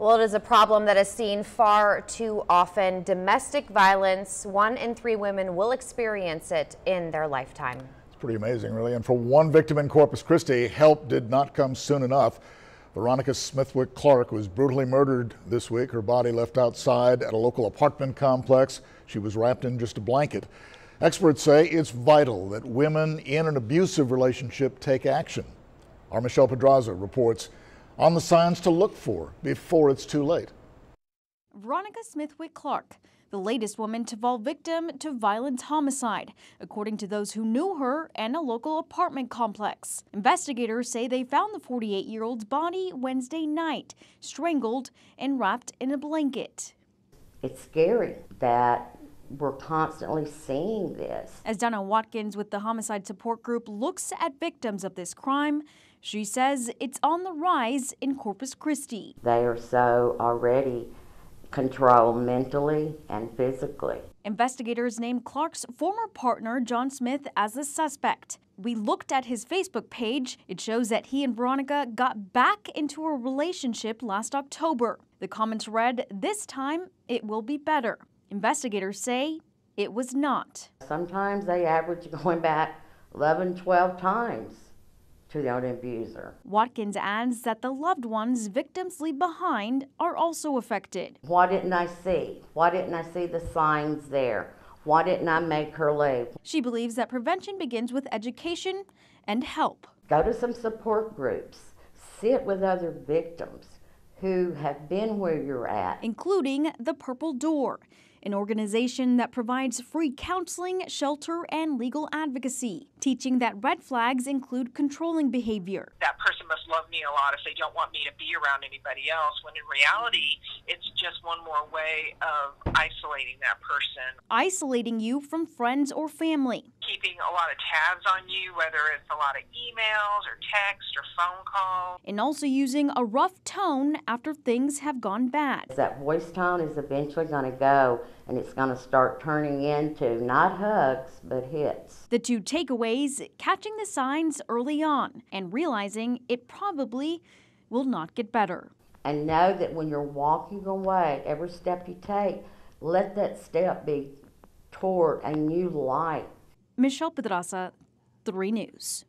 Well, it is a problem that is seen far too often. Domestic violence, 1 in 3 women will experience it in their lifetime. It's pretty amazing, really. And for one victim in Corpus Christi, help did not come soon enough. Veronica Smithwick Clark was brutally murdered this week. Her body left outside at a local apartment complex. She was wrapped in just a blanket. Experts say it's vital that women in an abusive relationship take action. Our Michelle Pedraza reports on the signs to look for before it's too late. Veronica Smithwick Clark, the latest woman to fall victim to violent homicide, according to those who knew her and a local apartment complex. Investigators say they found the 48-year-old's body Wednesday night, strangled and wrapped in a blanket. It's scary that we're constantly seeing this. As Donna Watkins with the Homicide Support Group looks at victims of this crime, she says it's on the rise in Corpus Christi. They are so already controlled mentally and physically. Investigators named Clark's former partner, John Smith, as the suspect. We looked at his Facebook page. It shows that he and Veronica got back into a relationship last October. The comments read, "This time it will be better." Investigators say it was not. Sometimes they average going back 11, 12 times to the old abuser. Watkins adds that the loved ones victims leave behind are also affected. Why didn't I see? Why didn't I see the signs there? Why didn't I make her leave? She believes that prevention begins with education and help. Go to some support groups. Sit with other victims who have been where you're at. Including the Purple Door, an organization that provides free counseling, shelter, and legal advocacy, teaching that red flags include controlling behavior. That person must love me a lot if they don't want me to be around anybody else, when in reality, it's just one more way of isolating that person. Isolating you from friends or family. Keeping a lot of tabs on you, whether it's a lot of emails or text or phone calls. And also using a rough tone after things have gone bad. That voice tone is eventually going to go, and it's going to start turning into not hugs, but hits. The two takeaways: catching the signs early on and realizing it probably will not get better. And know that when you're walking away, every step you take, let that step be toward a new light. Michelle Pedraza, 3 News.